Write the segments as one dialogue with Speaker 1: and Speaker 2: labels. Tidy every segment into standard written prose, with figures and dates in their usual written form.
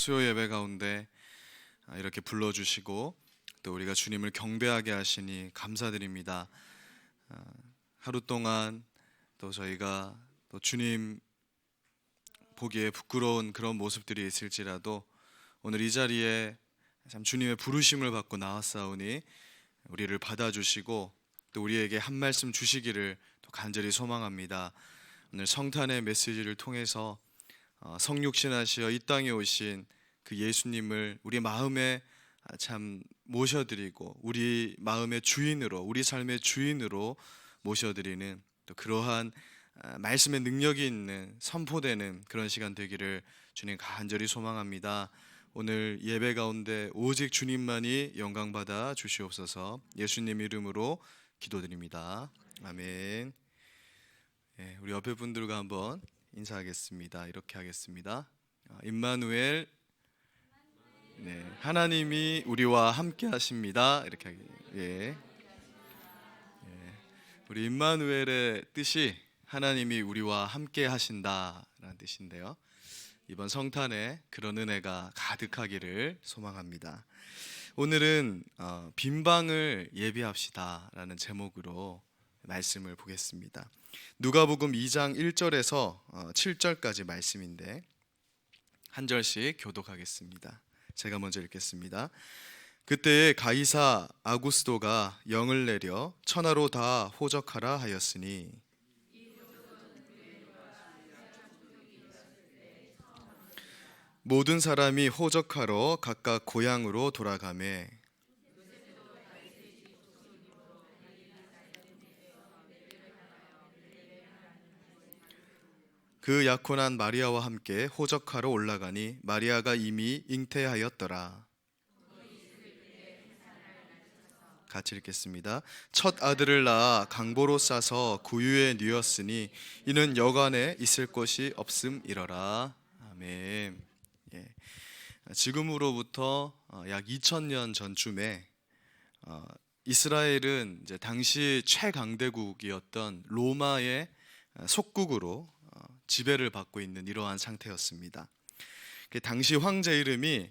Speaker 1: 수요 예배 가운데 이렇게 불러주시고 또 우리가 주님을 경배하게 하시니 감사드립니다. 하루 동안 또 저희가 또 주님 보기에 부끄러운 그런 모습들이 있을지라도 오늘 이 자리에 참 주님의 부르심을 받고 나왔사오니 우리를 받아주시고 또 우리에게 한 말씀 주시기를 또 간절히 소망합니다. 오늘 성탄의 메시지를 통해서 성육신하시어 이 땅에 오신 그 예수님을 우리 마음에 참 모셔드리고 우리 마음의 주인으로, 우리 삶의 주인으로 모셔드리는 또 그러한 말씀의 능력이 있는, 선포되는 그런 시간 되기를 주님 간절히 소망합니다. 오늘 예배 가운데 오직 주님만이 영광받아 주시옵소서. 예수님 이름으로 기도드립니다. 아멘. 우리 옆에 분들과 한번 인사하겠습니다. 이렇게 하겠습니다. 임마누엘, 하나님이 우리와 함께 하십니다. 이렇게 우리 임마누엘의 뜻이 하나님이 우리와 함께 하신다라는 뜻인데요. 이번 성탄에 그런 은혜가 가득하기를 소망합니다. 오늘은 빈방을 예비합시다라는 제목으로 말씀을 보겠습니다. 누가복음 2장 1절에서 7절까지 말씀인데 한 절씩 교독하겠습니다. 제가 먼저 읽겠습니다. 그때에 가이사 아구스도가 영을 내려 천하로 다 호적하라 하였으니 모든 사람이 호적하러 각각 고향으로 돌아가매 그 약혼한 마리아와 함께 호적하러 올라가니 마리아가 이미 잉태하였더라. 같이 읽겠습니다. 첫 아들을 낳아 강보로 싸서 구유에 뉘었으니 이는 여관에 있을 곳이 없음이러라. 아멘. 지금으로부터 약 2000년 전쯤에 이스라엘은 이제 당시 최강대국이었던 로마의 속국으로 지배를 받고 있는 이러한 상태였습니다. 당시 황제 이름이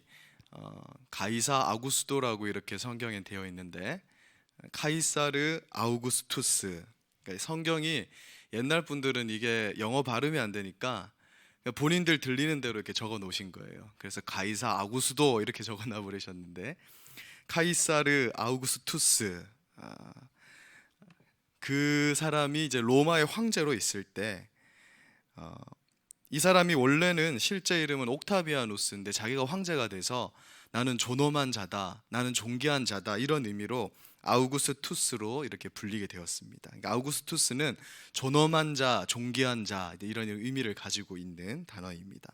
Speaker 1: 가이사 아구스도라고 이렇게 성경에 되어 있는데 카이사르 아우구스투스. 그러니까 성경이 옛날 분들은 이게 영어 발음이 안 되니까 본인들 들리는 대로 이렇게 적어 놓으신 거예요. 그래서 가이사 아구스도 이렇게 적어 놔 버리셨는데 카이사르 아우구스투스, 그 사람이 이제 로마의 황제로 있을 때 이 사람이 원래는 실제 이름은 옥타비아누스인데 자기가 황제가 돼서 나는 존엄한 자다, 나는 존귀한 자다 이런 의미로 아우구스투스로 이렇게 불리게 되었습니다. 그러니까 아우구스투스는 존엄한 자, 존귀한 자 이런 의미를 가지고 있는 단어입니다.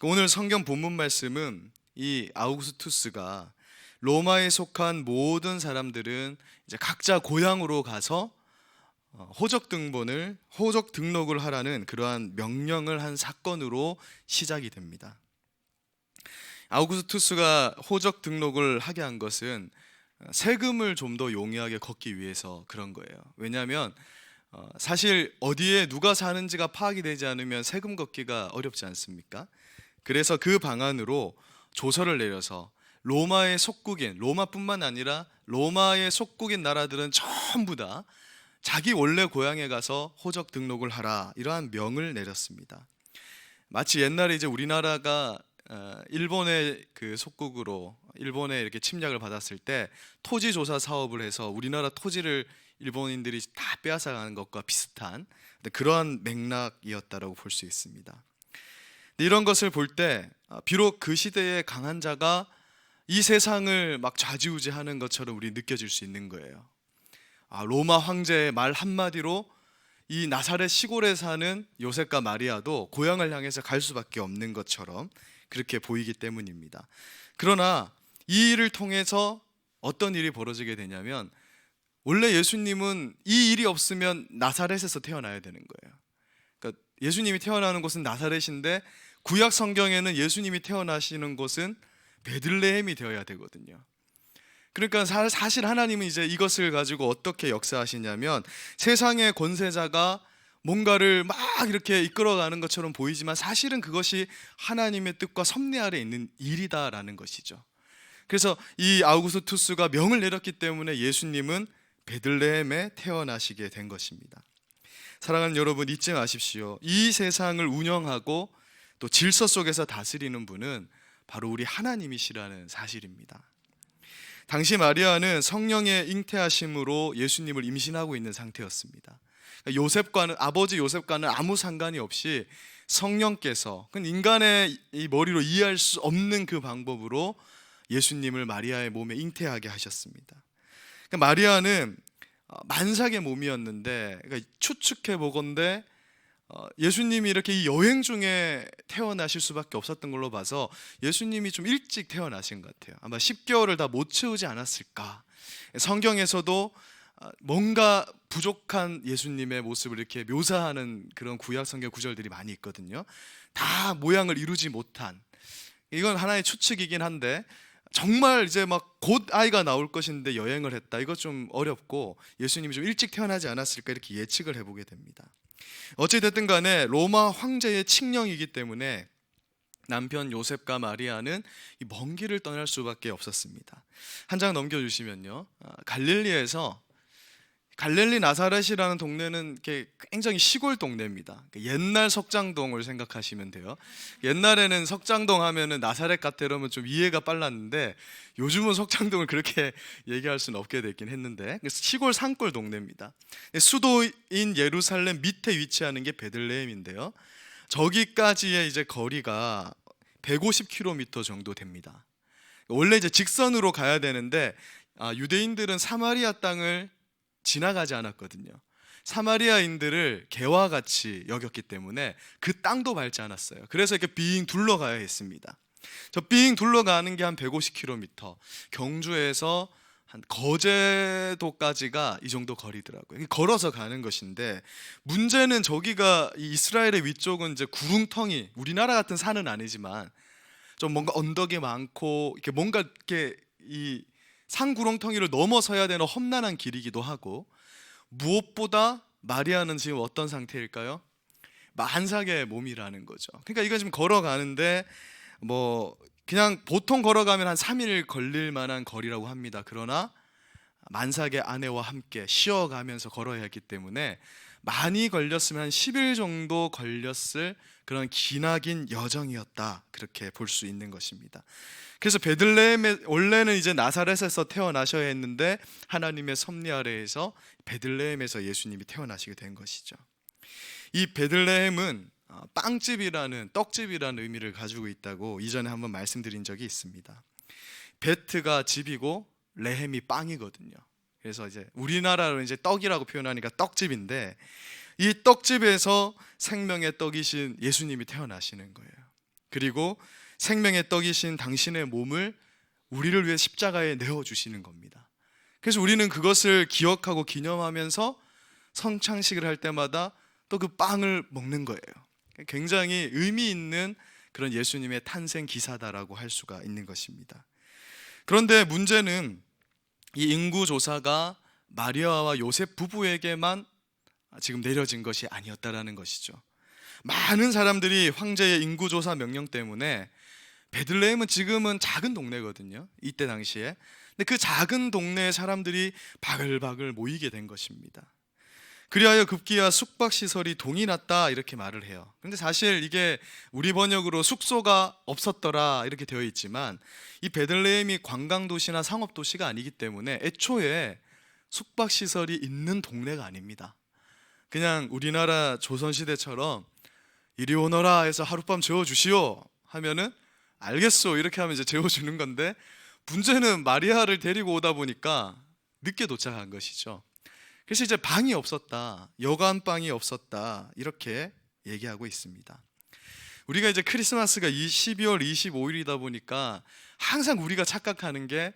Speaker 1: 오늘 성경 본문 말씀은 이 아우구스투스가 로마에 속한 모든 사람들은 이제 각자 고향으로 가서 호적 등록을 하라는 그러한 명령을 한 사건으로 시작이 됩니다. 아우구스투스가 호적 등록을 하게 한 것은 세금을 좀 더 용이하게 걷기 위해서 그런 거예요. 왜냐하면 사실 어디에 누가 사는지가 파악이 되지 않으면 세금 걷기가 어렵지 않습니까? 그래서 그 방안으로 조서를 내려서 로마의 속국인, 로마뿐만 아니라 로마의 속국인 나라들은 전부 다 자기 원래 고향에 가서 호적 등록을 하라 이러한 명을 내렸습니다. 마치 옛날에 이제 우리나라가 일본의 그 속국으로 일본에 이렇게 침략을 받았을 때 토지 조사 사업을 해서 우리나라 토지를 일본인들이 다 빼앗아가는 것과 비슷한 그러한 맥락이었다라고 볼 수 있습니다. 이런 것을 볼 때 비록 그 시대의 강한 자가 이 세상을 막 좌지우지하는 것처럼 우리 느껴질 수 있는 거예요. 로마 황제의 말 한마디로 이 나사렛 시골에 사는 요셉과 마리아도 고향을 향해서 갈 수밖에 없는 것처럼 그렇게 보이기 때문입니다. 그러나 이 일을 통해서 어떤 일이 벌어지게 되냐면 원래 예수님은 이 일이 없으면 나사렛에서 태어나야 되는 거예요. 그러니까 예수님이 태어나는 곳은 나사렛인데 구약 성경에는 예수님이 태어나시는 곳은 베들레헴이 되어야 되거든요. 그러니까 사실 하나님은 이제 이것을 가지고 어떻게 역사하시냐면 세상의 권세자가 뭔가를 막 이렇게 이끌어가는 것처럼 보이지만 사실은 그것이 하나님의 뜻과 섭리 아래 있는 일이다라는 것이죠. 그래서 이 아우구스투스가 명을 내렸기 때문에 예수님은 베들레헴에 태어나시게 된 것입니다. 사랑하는 여러분, 잊지 마십시오. 이 세상을 운영하고 또 질서 속에서 다스리는 분은 바로 우리 하나님이시라는 사실입니다. 당시 마리아는 성령의 잉태하심으로 예수님을 임신하고 있는 상태였습니다. 요셉과는, 아버지 요셉과는 아무 상관이 없이 성령께서, 인간의 이 머리로 이해할 수 없는 그 방법으로 예수님을 마리아의 몸에 잉태하게 하셨습니다. 마리아는 만삭의 몸이었는데, 추측해 보건대 예수님이 이렇게 이 여행 중에 태어나실 수밖에 없었던 걸로 봐서 예수님이 좀 일찍 태어나신 것 같아요. 아마 10개월을 다 못 채우지 않았을까. 성경에서도 뭔가 부족한 예수님의 모습을 이렇게 묘사하는 그런 구약 성경 구절들이 많이 있거든요. 다 모양을 이루지 못한, 이건 하나의 추측이긴 한데 정말 이제 막 곧 아이가 나올 것인데 여행을 했다, 이거 좀 어렵고 예수님이 좀 일찍 태어나지 않았을까 이렇게 예측을 해보게 됩니다. 어찌됐든 간에 로마 황제의 칙령이기 때문에 남편 요셉과 마리아는 이 먼 길을 떠날 수밖에 없었습니다. 한 장 넘겨주시면요, 갈릴리 나사렛이라는 동네는 굉장히 시골 동네입니다. 옛날 석장동을 생각하시면 돼요. 옛날에는 석장동 하면은 나사렛 같아 이러면 좀 이해가 빨랐는데 요즘은 석장동을 그렇게 얘기할 수는 없게 됐긴 했는데, 시골 산골 동네입니다. 수도인 예루살렘 밑에 위치하는 게 베들레헴인데요, 저기까지의 이제 거리가 150km 정도 됩니다. 원래 이제 직선으로 가야 되는데 유대인들은 사마리아 땅을 지나가지 않았거든요. 사마리아인들을 개와 같이 여겼기 때문에 그 땅도 밟지 않았어요. 그래서 이렇게 빙 둘러가야 했습니다. 저 빙 둘러가는 게 한 150km, 경주에서 한 거제도까지가 이 정도 거리더라고요. 걸어서 가는 것인데, 문제는 저기가 이 이스라엘의 위쪽은 이제 구릉텅이, 우리나라 같은 산은 아니지만 좀 뭔가 언덕이 많고 이렇게 뭔가 이렇게 이 산구렁텅이를 넘어서야 되는 험난한 길이기도 하고, 무엇보다 마리아는 지금 어떤 상태일까요? 만삭의 몸이라는 거죠. 그러니까 이거 지금 걸어가는데 뭐 그냥 보통 걸어가면 한 3일 걸릴 만한 거리라고 합니다. 그러나 만삭의 아내와 함께 쉬어가면서 걸어야 했기 때문에 많이 걸렸으면 한 10일 정도 걸렸을 그런 기나긴 여정이었다, 그렇게 볼 수 있는 것입니다. 그래서 베들레헴에, 원래는 이제 나사렛에서 태어나셔야 했는데 하나님의 섭리 아래에서 베들레헴에서 예수님이 태어나시게 된 것이죠. 이 베들레헴은 빵집이라는, 떡집이라는 의미를 가지고 있다고 이전에 한번 말씀드린 적이 있습니다. 베트가 집이고 레헴이 빵이거든요. 그래서 이제 우리나라로 이제 떡이라고 표현하니까 떡집인데, 이 떡집에서 생명의 떡이신 예수님이 태어나시는 거예요. 그리고 생명의 떡이신 당신의 몸을 우리를 위해 십자가에 내어주시는 겁니다. 그래서 우리는 그것을 기억하고 기념하면서 성찬식을 할 때마다 또 그 빵을 먹는 거예요. 굉장히 의미 있는 그런 예수님의 탄생 기사다라고 할 수가 있는 것입니다. 그런데 문제는 이 인구조사가 마리아와 요셉 부부에게만 지금 내려진 것이 아니었다라는 것이죠. 많은 사람들이 황제의 인구조사 명령 때문에, 베들레헴은 지금은 작은 동네거든요, 이때 당시에. 근데 그 작은 동네의 사람들이 바글바글 모이게 된 것입니다. 그리하여 급기야 숙박시설이 동이 났다, 이렇게 말을 해요. 근데 사실 이게 우리 번역으로 숙소가 없었더라 이렇게 되어 있지만, 이 베들레헴이 관광도시나 상업도시가 아니기 때문에 애초에 숙박시설이 있는 동네가 아닙니다. 그냥 우리나라 조선시대처럼 이리 오너라 해서 하룻밤 재워주시오 하면은 알겠소 이렇게 하면 이제 재워주는 건데, 문제는 마리아를 데리고 오다 보니까 늦게 도착한 것이죠. 그래서 이제 방이 없었다, 여관방이 없었다, 이렇게 얘기하고 있습니다. 우리가 이제 크리스마스가 12월 25일이다 보니까 항상 우리가 착각하는 게,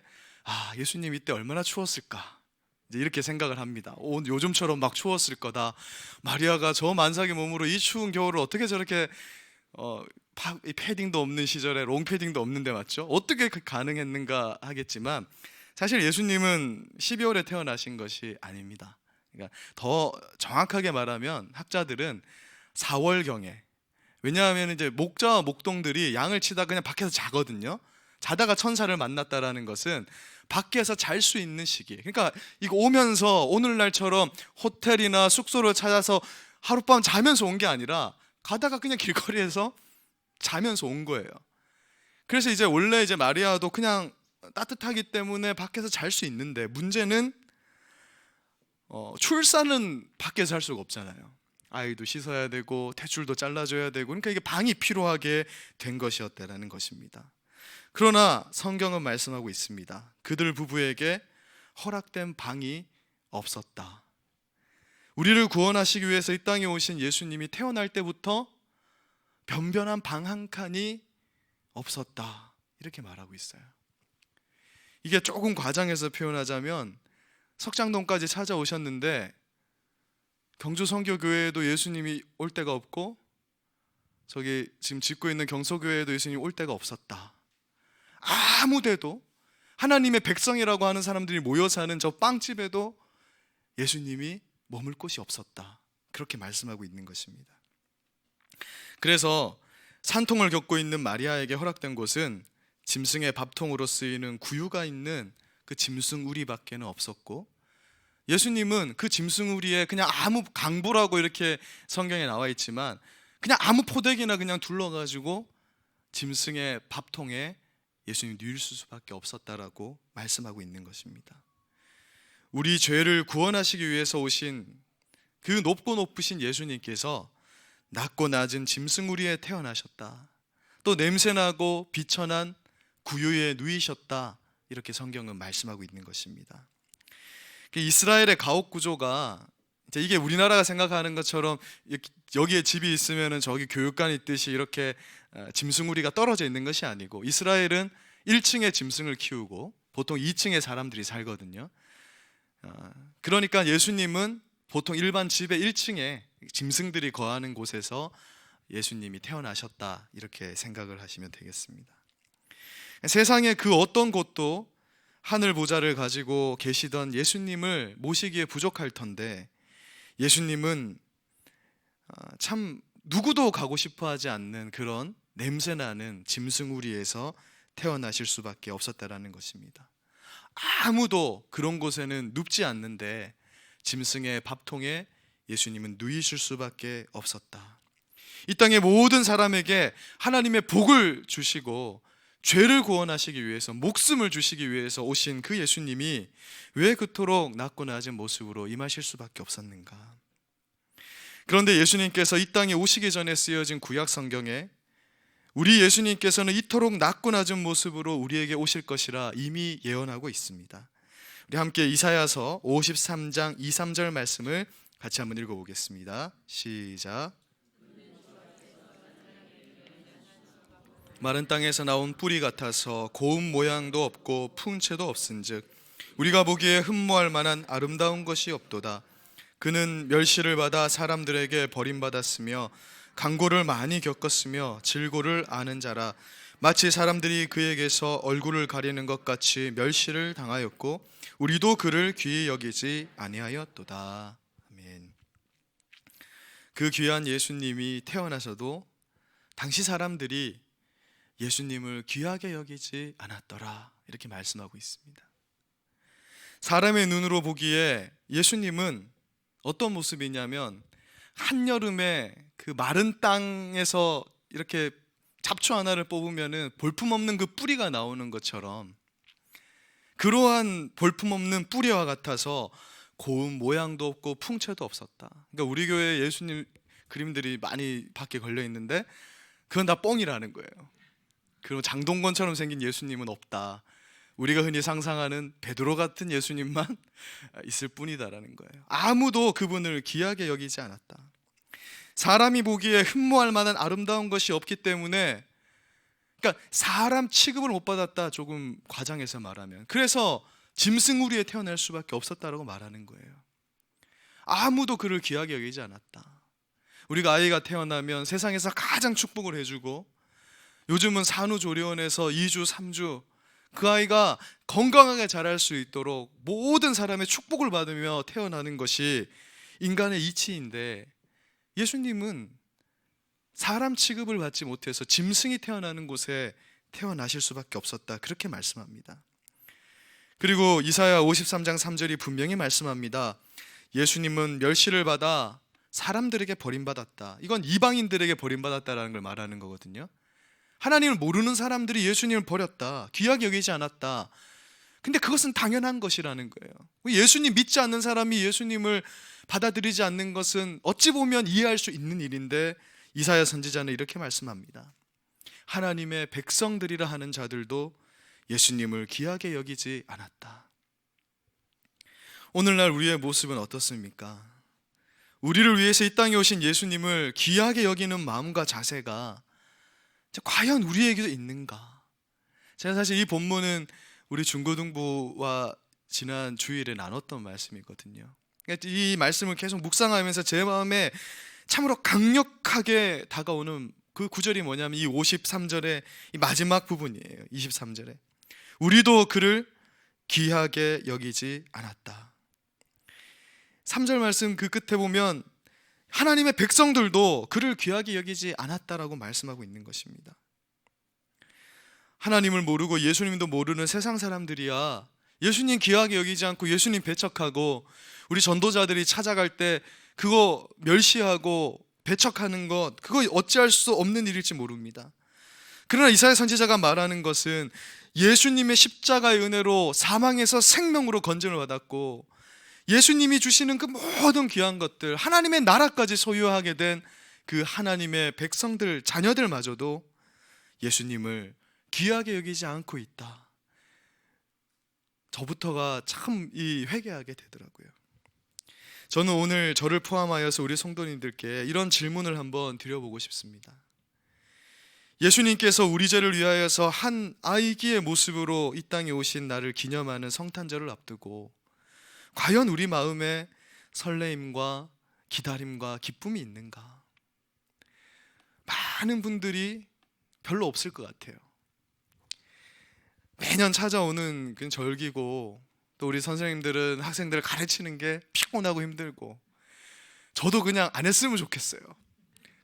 Speaker 1: 예수님 이때 얼마나 추웠을까, 이제 이렇게 생각을 합니다. 요즘처럼 막 추웠을 거다. 마리아가 저 만삭의 몸으로 이 추운 겨울을 어떻게 저렇게 패딩도 없는 시절에 롱패딩도 없는데, 맞죠? 어떻게 가능했는가 하겠지만, 사실 예수님은 12월에 태어나신 것이 아닙니다. 그러니까 더 정확하게 말하면 학자들은 4월경에, 왜냐하면 이제 목자와 목동들이 양을 치다 그냥 밖에서 자거든요. 자다가 천사를 만났다라는 것은 밖에서 잘 수 있는 시기. 그러니까 이거 오면서 오늘날처럼 호텔이나 숙소를 찾아서 하룻밤 자면서 온 게 아니라 가다가 그냥 길거리에서 자면서 온 거예요. 그래서 이제 원래 이제 마리아도 그냥 따뜻하기 때문에 밖에서 잘 수 있는데, 문제는 출산은 밖에서 할 수가 없잖아요. 아이도 씻어야 되고 탯줄도 잘라줘야 되고, 그러니까 이게 방이 필요하게 된 것이었다라는 것입니다. 그러나 성경은 말씀하고 있습니다. 그들 부부에게 허락된 방이 없었다. 우리를 구원하시기 위해서 이 땅에 오신 예수님이 태어날 때부터 변변한 방 한 칸이 없었다, 이렇게 말하고 있어요. 이게 조금 과장해서 표현하자면 석장동까지 찾아오셨는데 경주 선교교회에도 예수님이 올 데가 없고, 저기 지금 짓고 있는 경서교회에도 예수님이 올 데가 없었다. 아무 데도, 하나님의 백성이라고 하는 사람들이 모여 사는 저 빵집에도 예수님이 머물 곳이 없었다, 그렇게 말씀하고 있는 것입니다. 그래서 산통을 겪고 있는 마리아에게 허락된 곳은 짐승의 밥통으로 쓰이는 구유가 있는 그 짐승우리밖에는 없었고, 예수님은 그 짐승우리에 그냥 아무 강보라고 이렇게 성경에 나와 있지만 그냥 아무 포대기나 그냥 둘러가지고 짐승의 밥통에 예수님 누일 수밖에 없었다라고 말씀하고 있는 것입니다. 우리 죄를 구원하시기 위해서 오신 그 높고 높으신 예수님께서 낮고 낮은 짐승우리에 태어나셨다, 또 냄새나고 비천한 구유에 누이셨다, 이렇게 성경은 말씀하고 있는 것입니다. 이스라엘의 가옥 구조가 이제 이게 우리나라가 생각하는 것처럼 여기에 집이 있으면 저기 교육관 있듯이 이렇게 짐승우리가 떨어져 있는 것이 아니고, 이스라엘은 1층에 짐승을 키우고 보통 2층에 사람들이 살거든요. 그러니까 예수님은 보통 일반 집의 1층에 짐승들이 거하는 곳에서 예수님이 태어나셨다, 이렇게 생각을 하시면 되겠습니다. 세상의 그 어떤 곳도 하늘 보좌를 가지고 계시던 예수님을 모시기에 부족할 텐데, 예수님은 참 누구도 가고 싶어 하지 않는 그런 냄새나는 짐승우리에서 태어나실 수밖에 없었다라는 것입니다. 아무도 그런 곳에는 눕지 않는데 짐승의 밥통에 예수님은 누이실 수밖에 없었다. 이 땅의 모든 사람에게 하나님의 복을 주시고 죄를 구원하시기 위해서, 목숨을 주시기 위해서 오신 그 예수님이 왜 그토록 낮고 낮은 모습으로 임하실 수밖에 없었는가? 그런데 예수님께서 이 땅에 오시기 전에 쓰여진 구약 성경에 우리 예수님께서는 이토록 낮고 낮은 모습으로 우리에게 오실 것이라 이미 예언하고 있습니다. 우리 함께 이사야서 53장 2, 3절 말씀을 같이 한번 읽어보겠습니다. 시작. 마른 땅에서 나온 뿌리 같아서 고운 모양도 없고 풍채도 없은즉 우리가 보기에 흠모할 만한 아름다운 것이 없도다. 그는 멸시를 받아 사람들에게 버림받았으며 강고를 많이 겪었으며 질고를 아는 자라. 마치 사람들이 그에게서 얼굴을 가리는 것 같이 멸시를 당하였고 우리도 그를 귀히 여기지 아니하였도다. 아멘. 그 귀한 예수님이 태어나서도 당시 사람들이 예수님을 귀하게 여기지 않았더라, 이렇게 말씀하고 있습니다. 사람의 눈으로 보기에 예수님은 어떤 모습이냐면 한여름에 그 마른 땅에서 이렇게 잡초 하나를 뽑으면은 볼품없는 그 뿌리가 나오는 것처럼, 그러한 볼품없는 뿌리와 같아서 고운 모양도 없고 풍채도 없었다. 그러니까 우리 교회에 예수님 그림들이 많이 밖에 걸려 있는데 그건 다 뻥이라는 거예요. 그리고 장동건처럼 생긴 예수님은 없다. 우리가 흔히 상상하는 베드로 같은 예수님만 있을 뿐이다라는 거예요. 아무도 그분을 귀하게 여기지 않았다. 사람이 보기에 흠모할 만한 아름다운 것이 없기 때문에, 그러니까 사람 취급을 못 받았다, 조금 과장해서 말하면. 그래서 짐승우리에 태어날 수밖에 없었다라고 말하는 거예요. 아무도 그를 귀하게 여기지 않았다. 우리가 아이가 태어나면 세상에서 가장 축복을 해주고, 요즘은 산후조리원에서 2주, 3주 그 아이가 건강하게 자랄 수 있도록 모든 사람의 축복을 받으며 태어나는 것이 인간의 이치인데, 예수님은 사람 취급을 받지 못해서 짐승이 태어나는 곳에 태어나실 수밖에 없었다, 그렇게 말씀합니다. 그리고 이사야 53장 3절이 분명히 말씀합니다. 예수님은 멸시를 받아 사람들에게 버림받았다. 이건 이방인들에게 버림받았다라는 걸 말하는 거거든요. 하나님을 모르는 사람들이 예수님을 버렸다, 귀하게 여기지 않았다. 근데 그것은 당연한 것이라는 거예요. 예수님 믿지 않는 사람이 예수님을 받아들이지 않는 것은 어찌 보면 이해할 수 있는 일인데, 이사야 선지자는 이렇게 말씀합니다. 하나님의 백성들이라 하는 자들도 예수님을 귀하게 여기지 않았다. 오늘날 우리의 모습은 어떻습니까? 우리를 위해서 이 땅에 오신 예수님을 귀하게 여기는 마음과 자세가 과연 우리에게도 있는가? 제가 사실 이 본문은 우리 중고등부와 지난 주일에 나눴던 말씀이거든요. 이 말씀을 계속 묵상하면서 제 마음에 참으로 강력하게 다가오는 그 구절이 뭐냐면 이 53절의 이 마지막 부분이에요. 23절에 우리도 그를 귀하게 여기지 않았다. 3절 말씀 그 끝에 보면 하나님의 백성들도 그를 귀하게 여기지 않았다라고 말씀하고 있는 것입니다. 하나님을 모르고 예수님도 모르는 세상 사람들이야 예수님 귀하게 여기지 않고 예수님 배척하고, 우리 전도자들이 찾아갈 때 그거 멸시하고 배척하는 것, 그거 어찌할 수 없는 일일지 모릅니다. 그러나 이사야 선지자가 말하는 것은 예수님의 십자가의 은혜로 사망에서 생명으로 건전을 받았고, 예수님이 주시는 그 모든 귀한 것들, 하나님의 나라까지 소유하게 된 그 하나님의 백성들, 자녀들마저도 예수님을 귀하게 여기지 않고 있다. 저부터가 참 회개하게 되더라고요. 저는 오늘 저를 포함하여서 우리 성도님들께 이런 질문을 한번 드려보고 싶습니다. 예수님께서 우리 죄를 위하여서 한 아이기의 모습으로 이 땅에 오신 나를 기념하는 성탄절을 앞두고 과연 우리 마음에 설레임과 기다림과 기쁨이 있는가? 많은 분들이 별로 없을 것 같아요. 매년 찾아오는 그 절기고, 또 우리 선생님들은 학생들을 가르치는 게 피곤하고 힘들고, 저도 그냥 안 했으면 좋겠어요.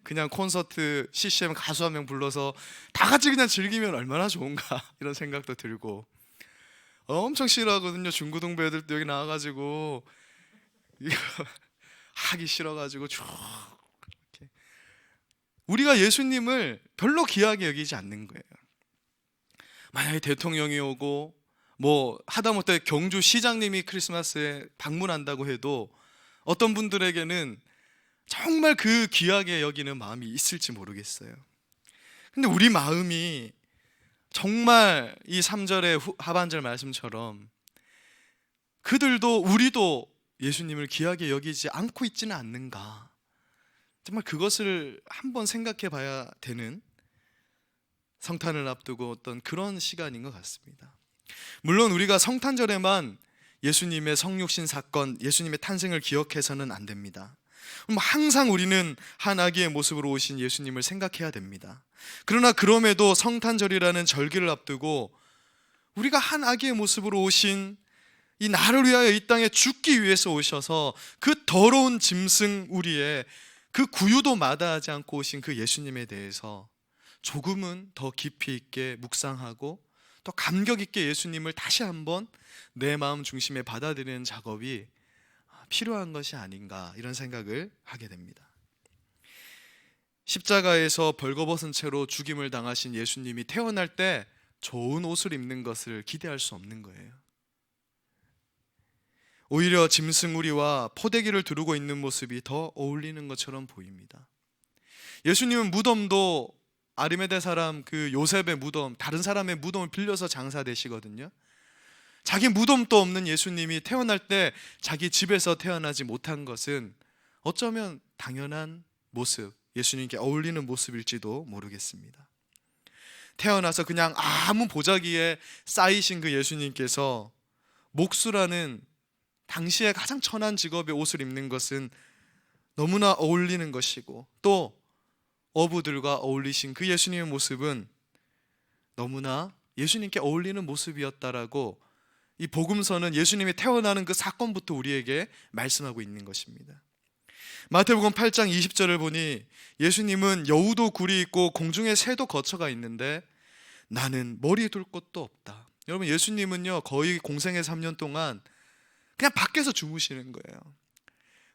Speaker 1: 그냥 콘서트 CCM 가수 한 명 불러서 다 같이 그냥 즐기면 얼마나 좋은가 이런 생각도 들고, 엄청 싫어하거든요. 중고등부 애들도 여기 나와가지고 이거 하기 싫어가지고 쭉 이렇게. 우리가 예수님을 별로 귀하게 여기지 않는 거예요. 만약에 대통령이 오고 뭐 하다못해 경주 시장님이 크리스마스에 방문한다고 해도 어떤 분들에게는 정말 그 귀하게 여기는 마음이 있을지 모르겠어요. 근데 우리 마음이 정말 이 3절의 하반절 말씀처럼 그들도 우리도 예수님을 귀하게 여기지 않고 있지는 않는가, 정말 그것을 한번 생각해 봐야 되는 성탄을 앞두고 어떤 그런 시간인 것 같습니다. 물론 우리가 성탄절에만 예수님의 성육신 사건, 예수님의 탄생을 기억해서는 안 됩니다. 항상 우리는 한 아기의 모습으로 오신 예수님을 생각해야 됩니다. 그러나 그럼에도 성탄절이라는 절기를 앞두고 우리가 한 아기의 모습으로 오신 이 나를 위하여 이 땅에 죽기 위해서 오셔서 그 더러운 짐승 우리의 그 구유도 마다하지 않고 오신 그 예수님에 대해서 조금은 더 깊이 있게 묵상하고 또 감격 있게 예수님을 다시 한번 내 마음 중심에 받아들이는 작업이 필요한 것이 아닌가, 이런 생각을 하게 됩니다. 십자가에서 벌거벗은 채로 죽임을 당하신 예수님이 태어날 때 좋은 옷을 입는 것을 기대할 수 없는 거예요. 오히려 짐승우리와 포대기를 두르고 있는 모습이 더 어울리는 것처럼 보입니다. 예수님은 무덤도 아리메데 사람 그 요셉의 무덤, 다른 사람의 무덤을 빌려서 장사되시거든요. 자기 무덤도 없는 예수님이 태어날 때 자기 집에서 태어나지 못한 것은 어쩌면 당연한 모습, 예수님께 어울리는 모습일지도 모르겠습니다. 태어나서 그냥 아무 보자기에 쌓이신 그 예수님께서 목수라는 당시에 가장 천한 직업의 옷을 입는 것은 너무나 어울리는 것이고, 또 어부들과 어울리신 그 예수님의 모습은 너무나 예수님께 어울리는 모습이었다라고 이 복음서는 예수님이 태어나는 그 사건부터 우리에게 말씀하고 있는 것입니다. 마태복음 8장 20절을 보니 예수님은 여우도 굴이 있고 공중에 새도 거처가 있는데 나는 머리 둘 곳도 없다. 여러분, 예수님은요 거의 공생의 3년 동안 그냥 밖에서 주무시는 거예요.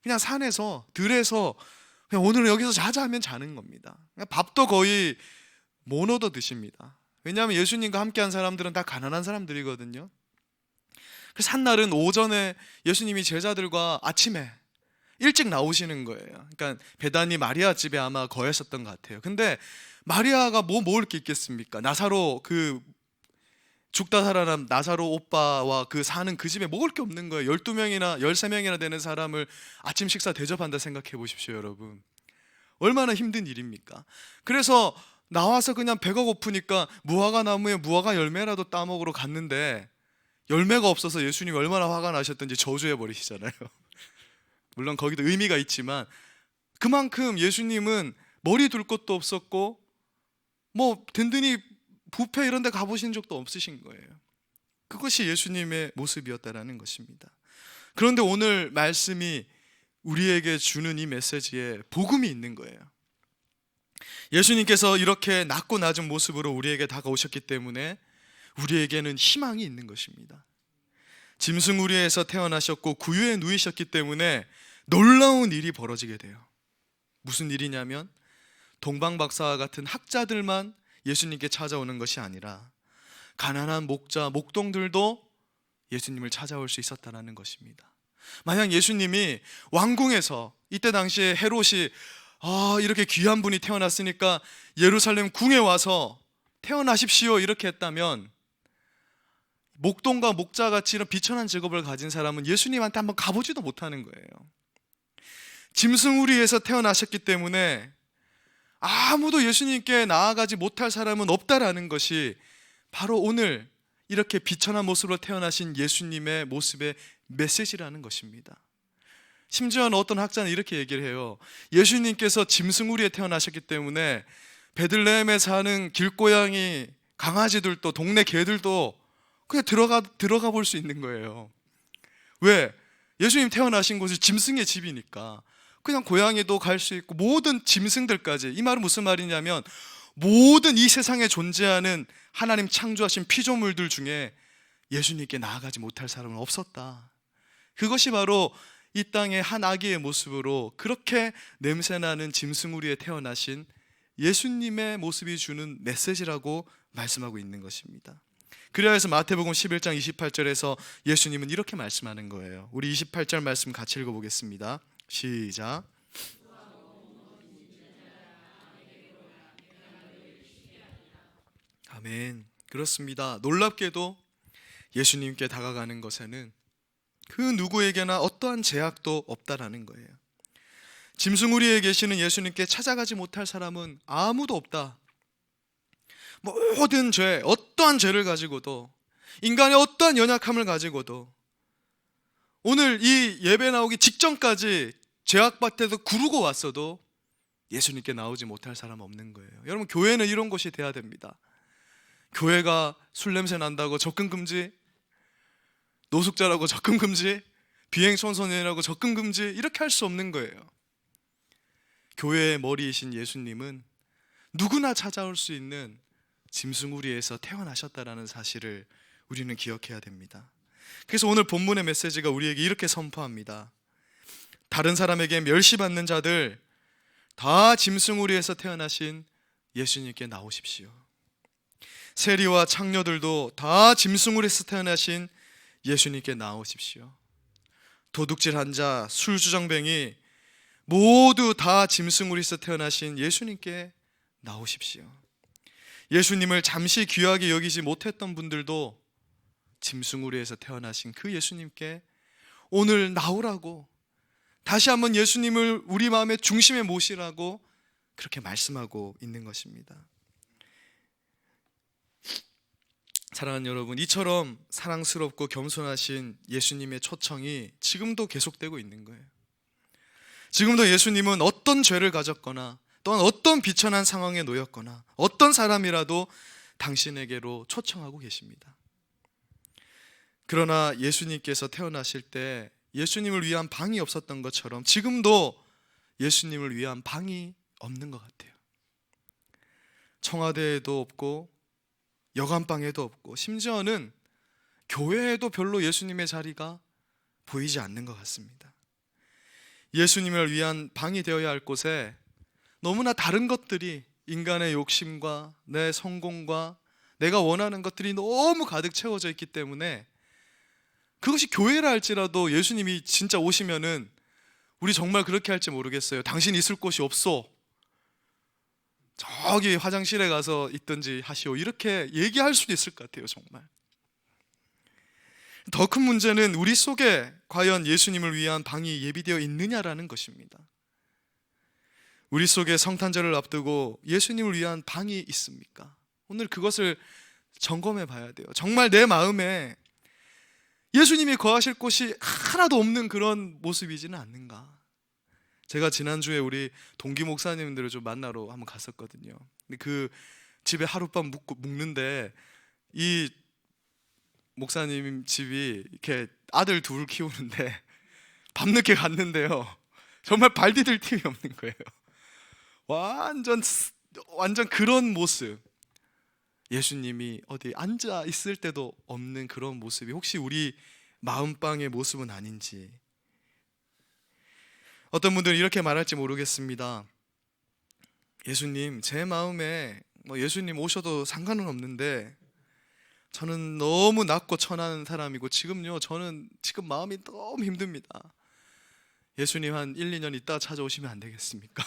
Speaker 1: 그냥 산에서 들에서 그냥 오늘은 여기서 자자 하면 자는 겁니다. 그냥 밥도 거의 못 얻어 드십니다. 왜냐하면 예수님과 함께한 사람들은 다 가난한 사람들이거든요. 그래서 한날은 오전에 예수님이 제자들과 아침에 일찍 나오시는 거예요. 그러니까 베다니 마리아 집에 아마 거했었던 것 같아요. 근데 마리아가 뭐 먹을 게 있겠습니까? 나사로, 그 죽다 살아난 나사로 오빠와 그 사는 그 집에 먹을 게 없는 거예요. 12명이나 13명이나 되는 사람을 아침 식사 대접한다 생각해 보십시오, 여러분. 얼마나 힘든 일입니까? 그래서 나와서 그냥 배가 고프니까 무화과 나무에 무화과 열매라도 따먹으러 갔는데 열매가 없어서 예수님이 얼마나 화가 나셨던지 저주해 버리시잖아요. 물론 거기도 의미가 있지만 그만큼 예수님은 머리 둘 곳도 없었고 뭐 든든히 뷔페 이런 데 가보신 적도 없으신 거예요. 그것이 예수님의 모습이었다라는 것입니다. 그런데 오늘 말씀이 우리에게 주는 이 메시지에 복음이 있는 거예요. 예수님께서 이렇게 낮고 낮은 모습으로 우리에게 다가오셨기 때문에 우리에게는 희망이 있는 것입니다. 짐승우리에서 태어나셨고 구유에 누이셨기 때문에 놀라운 일이 벌어지게 돼요. 무슨 일이냐면 동방박사와 같은 학자들만 예수님께 찾아오는 것이 아니라 가난한 목자, 목동들도 예수님을 찾아올 수 있었다는 것입니다. 만약 예수님이 왕궁에서, 이때 당시에 헤롯이 이렇게 귀한 분이 태어났으니까 예루살렘 궁에 와서 태어나십시오 이렇게 했다면 목동과 목자같이 이런 비천한 직업을 가진 사람은 예수님한테 한번 가보지도 못하는 거예요. 짐승우리에서 태어나셨기 때문에 아무도 예수님께 나아가지 못할 사람은 없다라는 것이 바로 오늘 이렇게 비천한 모습으로 태어나신 예수님의 모습의 메시지라는 것입니다. 심지어는 어떤 학자는 이렇게 얘기를 해요. 예수님께서 짐승우리에 태어나셨기 때문에 베들레헴에 사는 길고양이 강아지들도 동네 개들도 그냥 들어가 볼 수 있는 거예요. 왜? 예수님 태어나신 곳이 짐승의 집이니까 그냥 고양이도 갈 수 있고 모든 짐승들까지. 이 말은 무슨 말이냐면 모든 이 세상에 존재하는 하나님 창조하신 피조물들 중에 예수님께 나아가지 못할 사람은 없었다. 그것이 바로 이 땅의 한 아기의 모습으로 그렇게 냄새나는 짐승우리에 태어나신 예수님의 모습이 주는 메시지라고 말씀하고 있는 것입니다. 그래야 해서 마태복음 11장 28절에서 예수님은 이렇게 말씀하는 거예요. 우리 28절 말씀 같이 읽어보겠습니다. 시작. 아멘. 그렇습니다. 놀랍게도 예수님께 다가가는 것에는 그 누구에게나 어떠한 제약도 없다라는 거예요. 짐승우리에 계시는 예수님께 찾아가지 못할 사람은 아무도 없다. 모든 죄, 어떠한 죄를 가지고도, 인간의 어떠한 연약함을 가지고도 오늘 이 예배 나오기 직전까지 죄악밭에서 구르고 왔어도 예수님께 나오지 못할 사람 없는 거예요. 여러분, 교회는 이런 곳이 돼야 됩니다. 교회가 술 냄새 난다고 접근 금지, 노숙자라고 접근 금지, 비행청소년이라고 접근 금지, 이렇게 할 수 없는 거예요. 교회의 머리이신 예수님은 누구나 찾아올 수 있는 짐승우리에서 태어나셨다라는 사실을 우리는 기억해야 됩니다. 그래서 오늘 본문의 메시지가 우리에게 이렇게 선포합니다. 다른 사람에게 멸시받는 자들 다 짐승우리에서 태어나신 예수님께 나오십시오. 세리와 창녀들도 다 짐승우리에서 태어나신 예수님께 나오십시오. 도둑질한 자, 술주정뱅이 모두 다 짐승우리에서 태어나신 예수님께 나오십시오. 예수님을 잠시 귀하게 여기지 못했던 분들도 짐승우리에서 태어나신 그 예수님께 오늘 나오라고, 다시 한번 예수님을 우리 마음의 중심에 모시라고 그렇게 말씀하고 있는 것입니다. 사랑하는 여러분, 이처럼 사랑스럽고 겸손하신 예수님의 초청이 지금도 계속되고 있는 거예요. 지금도 예수님은 어떤 죄를 가졌거나 또한 어떤 비천한 상황에 놓였거나 어떤 사람이라도 당신에게로 초청하고 계십니다. 그러나 예수님께서 태어나실 때 예수님을 위한 방이 없었던 것처럼 지금도 예수님을 위한 방이 없는 것 같아요. 청와대에도 없고 여관방에도 없고 심지어는 교회에도 별로 예수님의 자리가 보이지 않는 것 같습니다. 예수님을 위한 방이 되어야 할 곳에 너무나 다른 것들이, 인간의 욕심과 내 성공과 내가 원하는 것들이 너무 가득 채워져 있기 때문에, 그것이 교회라 할지라도 예수님이 진짜 오시면은 우리 정말 그렇게 할지 모르겠어요. 당신 있을 곳이 없소, 저기 화장실에 가서 있든지 하시오, 이렇게 얘기할 수도 있을 것 같아요. 정말 더 큰 문제는 우리 속에 과연 예수님을 위한 방이 예비되어 있느냐라는 것입니다. 우리 속에 성탄절을 앞두고 예수님을 위한 방이 있습니까? 오늘 그것을 점검해 봐야 돼요. 정말 내 마음에 예수님이 거하실 곳이 하나도 없는 그런 모습이지는 않는가? 제가 지난주에 우리 동기 목사님들을 좀 만나러 한번 갔었거든요. 근데 그 집에 하룻밤 묵는데, 이 목사님 집이 이렇게 아들 둘 키우는데 밤늦게 갔는데요, 정말 발 디딜 틈이 없는 거예요. 완전 그런 모습, 예수님이 어디 앉아 있을 때도 없는 그런 모습이 혹시 우리 마음방의 모습은 아닌지. 어떤 분들은 이렇게 말할지 모르겠습니다. 예수님, 제 마음에 예수님 오셔도 상관은 없는데 저는 너무 낮고 천한 사람이고 저는 지금 마음이 너무 힘듭니다. 예수님 한 1, 2년 있다가 찾아오시면 안 되겠습니까?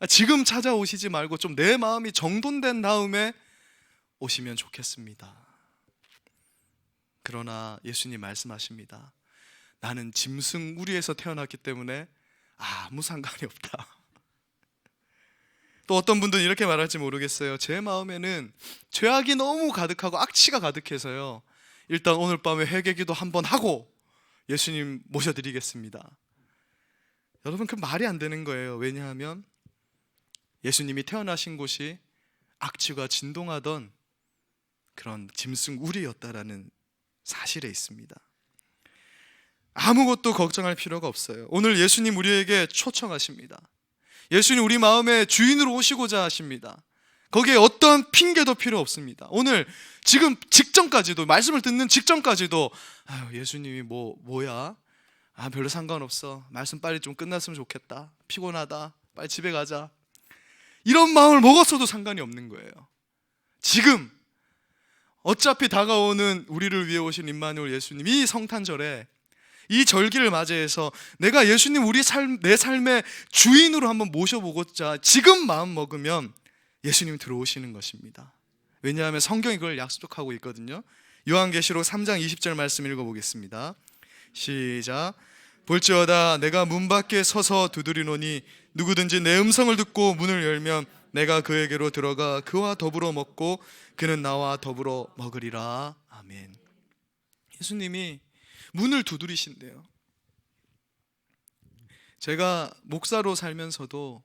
Speaker 1: 지금 찾아오시지 말고 좀 내 마음이 정돈된 다음에 오시면 좋겠습니다. 그러나 예수님 말씀하십니다. 나는 짐승 우리에서 태어났기 때문에 아무 상관이 없다. 또 어떤 분들은 이렇게 말할지 모르겠어요. 제 마음에는 죄악이 너무 가득하고 악취가 가득해서요, 일단 오늘 밤에 회개기도 한번 하고 예수님 모셔드리겠습니다. 여러분, 그 말이 안 되는 거예요. 왜냐하면 예수님이 태어나신 곳이 악취가 진동하던 그런 짐승 우리였다라는 사실에 있습니다. 아무것도 걱정할 필요가 없어요. 오늘 예수님 우리에게 초청하십니다. 예수님 우리 마음의 주인으로 오시고자 하십니다. 거기에 어떤 핑계도 필요 없습니다. 오늘 지금 직전까지도, 말씀을 듣는 직전까지도 예수님이 뭐야? 별로 상관없어. 말씀 빨리 좀 끝났으면 좋겠다. 피곤하다. 빨리 집에 가자. 이런 마음을 먹었어도 상관이 없는 거예요. 지금 어차피 다가오는 우리를 위해 오신 임마누엘 예수님, 이 성탄절에 이 절기를 맞이해서 내가 예수님 내 삶의 주인으로 한번 모셔보고자 지금 마음 먹으면 예수님이 들어오시는 것입니다. 왜냐하면 성경이 그걸 약속하고 있거든요. 요한계시록 3장 20절 말씀 읽어보겠습니다. 시작. 볼지어다 내가 문 밖에 서서 두드리노니 누구든지 내 음성을 듣고 문을 열면 내가 그에게로 들어가 그와 더불어 먹고 그는 나와 더불어 먹으리라. 아멘. 예수님이 문을 두드리신대요. 제가 목사로 살면서도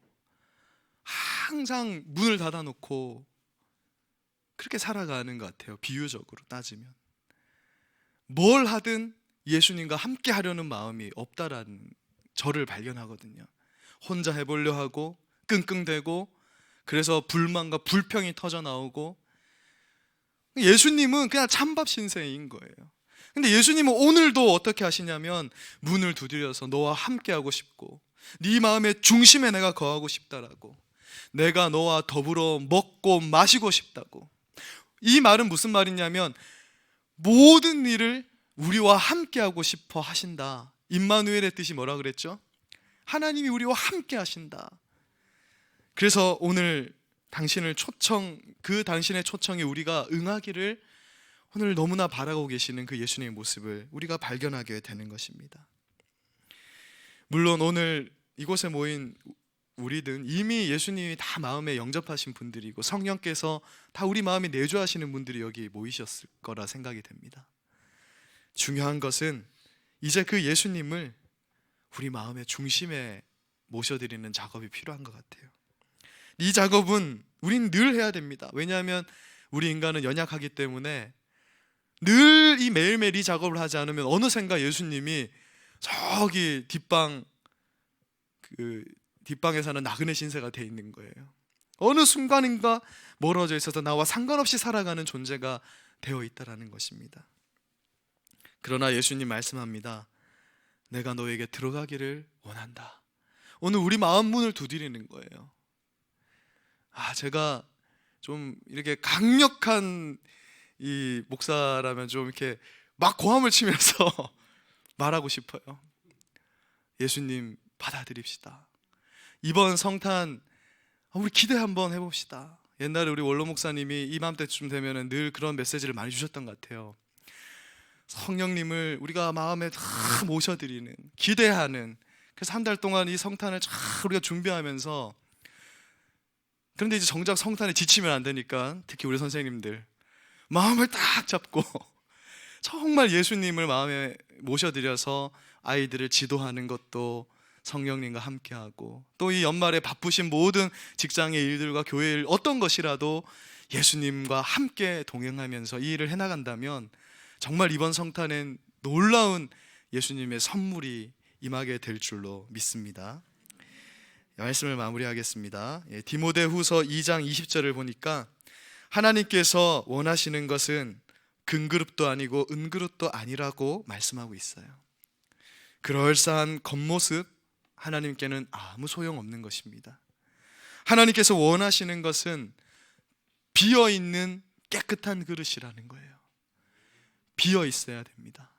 Speaker 1: 항상 문을 닫아놓고 그렇게 살아가는 것 같아요. 비유적으로 따지면 뭘 하든 예수님과 함께 하려는 마음이 없다라는 저를 발견하거든요. 혼자 해보려 하고 끙끙대고, 그래서 불만과 불평이 터져 나오고, 예수님은 그냥 찬밥 신세인 거예요. 근데 예수님은 오늘도 어떻게 하시냐면 문을 두드려서 너와 함께 하고 싶고 네 마음의 중심에 내가 거하고 싶다라고, 내가 너와 더불어 먹고 마시고 싶다고. 이 말은 무슨 말이냐면 모든 일을 우리와 함께 하고 싶어 하신다. 임마누엘의 뜻이 뭐라 그랬죠? 하나님이 우리와 함께 하신다. 그래서 오늘 당신의 초청에 우리가 응하기를 오늘 너무나 바라고 계시는 그 예수님의 모습을 우리가 발견하게 되는 것입니다. 물론 오늘 이곳에 모인 우리든 이미 예수님이 다 마음에 영접하신 분들이고 성령께서 다 우리 마음에 내주하시는 분들이 여기 모이셨을 거라 생각이 됩니다. 중요한 것은 이제 그 예수님을 우리 마음의 중심에 모셔드리는 작업이 필요한 것 같아요. 이 작업은 우린 늘 해야 됩니다. 왜냐하면 우리 인간은 연약하기 때문에 늘 이 매일매일 이 작업을 하지 않으면 어느샌가 예수님이 저기 뒷방에 사는 나그네 신세가 돼 있는 거예요. 어느 순간인가 멀어져 있어서 나와 상관없이 살아가는 존재가 되어 있다라는 것입니다. 그러나 예수님 말씀합니다. 내가 너에게 들어가기를 원한다. 오늘 우리 마음 문을 두드리는 거예요. 제가 좀 이렇게 강력한 이 목사라면 좀 이렇게 막 고함을 치면서 말하고 싶어요. 예수님 받아들입시다. 이번 성탄 우리 기대 한번 해봅시다. 옛날에 우리 원로 목사님이 이맘때쯤 되면 늘 그런 메시지를 많이 주셨던 것 같아요. 성령님을 우리가 마음에 다 모셔드리는, 기대하는, 그래서 한 달 동안 이 성탄을 잘 우리가 준비하면서, 그런데 이제 정작 성탄에 지치면 안 되니까 특히 우리 선생님들 마음을 딱 잡고 정말 예수님을 마음에 모셔드려서 아이들을 지도하는 것도 성령님과 함께하고, 또 이 연말에 바쁘신 모든 직장의 일들과 교회 일 어떤 것이라도 예수님과 함께 동행하면서 이 일을 해나간다면 정말 이번 성탄엔 놀라운 예수님의 선물이 임하게 될 줄로 믿습니다. 말씀을 마무리하겠습니다. 디모데후서 2장 20절을 보니까 하나님께서 원하시는 것은 금그릇도 아니고 은그릇도 아니라고 말씀하고 있어요. 그럴싸한 겉모습, 하나님께는 아무 소용없는 것입니다. 하나님께서 원하시는 것은 비어있는 깨끗한 그릇이라는 거예요. 비어 있어야 됩니다.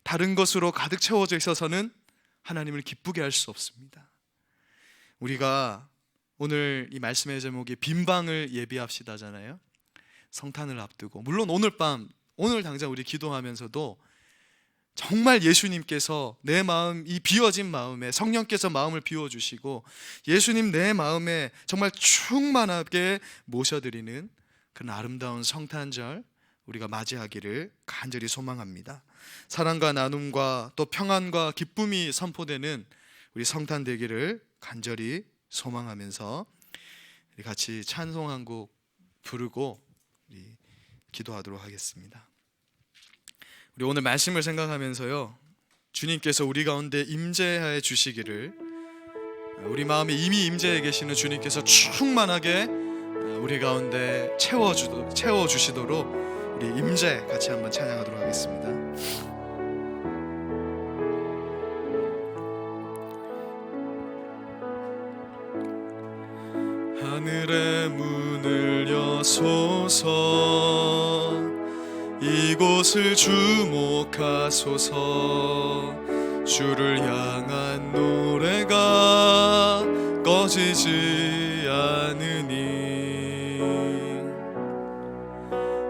Speaker 1: 다른 것으로 가득 채워져 있어서는 하나님을 기쁘게 할 수 없습니다. 우리가 오늘 이 말씀의 제목이 빈방을 예비합시다잖아요. 성탄을 앞두고, 물론 오늘 당장 우리 기도하면서도 정말 예수님께서 내 마음, 이 비워진 마음에 성령께서 마음을 비워주시고 예수님 내 마음에 정말 충만하게 모셔드리는 그런 아름다운 성탄절 우리가 맞이하기를 간절히 소망합니다. 사랑과 나눔과 또 평안과 기쁨이 선포되는 우리 성탄 되기를 간절히 소망하면서 우리 같이 찬송 한 곡 부르고 우리 기도하도록 하겠습니다. 우리 오늘 말씀을 생각하면서요, 주님께서 우리 가운데 임재해 주시기를, 우리 마음에 이미 임재해 계시는 주님께서 충만하게 우리 가운데 채워주시도록 우리 임재 같이 한번 찬양하도록 하겠습니다. 하늘의 문을 여소서, 이곳을 주목하소서. 주를 향한 노래가 꺼지지 않으니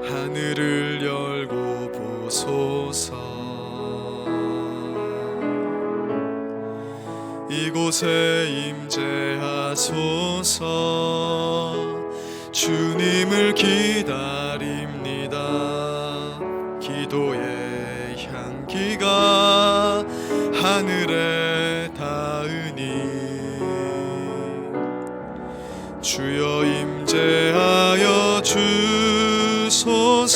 Speaker 1: 하늘을 열고 보소서. 이곳에 임재하소서. 주님을 기다립니다. 기도의 향기가 하늘에 닿으니 주여 임재하여 주소서.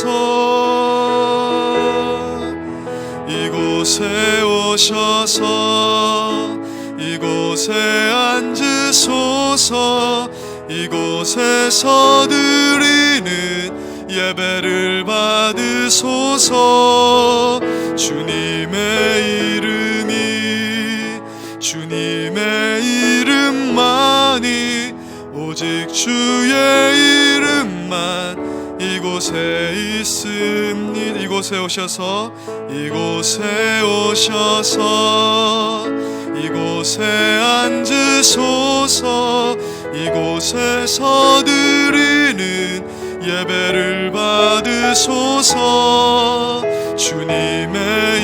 Speaker 1: 이곳에 오셔서 이곳에 앉으소서. 이곳에서 드리는 예배를 받으소서. 주님의 이름만이, 오직 주의 이름만 이곳에 있습니다. 이곳에 오셔서 이곳에 앉으소서. 이곳에서 드리는 예배를 받으소서. 주님의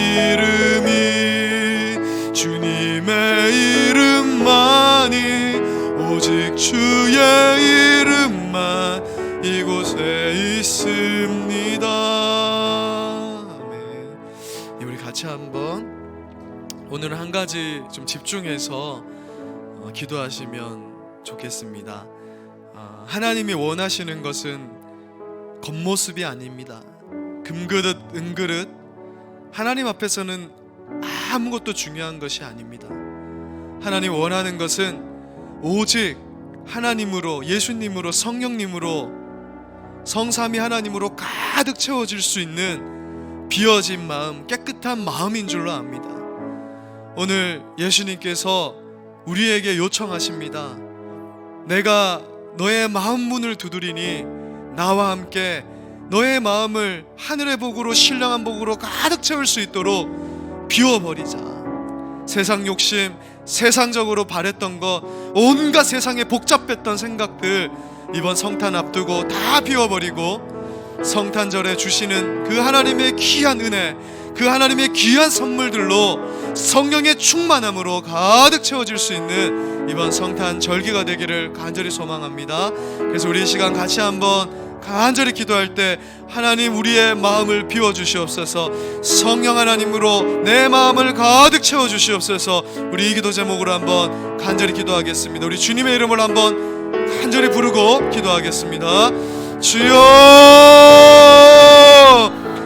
Speaker 1: 이름만이, 오직 주의 이름만 이곳에 있습니다. 아멘. 우리 같이 한번 오늘은 한 가지 좀 집중해서 기도하시면 좋겠습니다. 하나님이 원하시는 것은 겉모습이 아닙니다. 금그릇 은그릇, 하나님 앞에서는 아무것도 중요한 것이 아닙니다. 하나님 원하는 것은 오직 하나님으로, 예수님으로, 성령님으로, 성삼위 하나님으로 가득 채워질 수 있는 비어진 마음, 깨끗한 마음인 줄로 압니다. 오늘 예수님께서 우리에게 요청하십니다. 내가 너의 마음 문을 두드리니 나와 함께 너의 마음을 하늘의 복으로, 신령한 복으로 가득 채울 수 있도록 비워버리자. 세상 욕심, 세상적으로 바랬던 것, 온갖 세상에 복잡했던 생각들 이번 성탄 앞두고 다 비워버리고 성탄절에 주시는 그 하나님의 귀한 은혜, 그 하나님의 귀한 선물들로 성령의 충만함으로 가득 채워질 수 있는 이번 성탄 절기가 되기를 간절히 소망합니다. 그래서 우리 이 시간 같이 한번 간절히 기도할 때 하나님 우리의 마음을 비워주시옵소서, 성령 하나님으로 내 마음을 가득 채워주시옵소서. 우리 이 기도 제목으로 한번 간절히 기도하겠습니다. 우리 주님의 이름을 한번 간절히 부르고 기도하겠습니다. 주여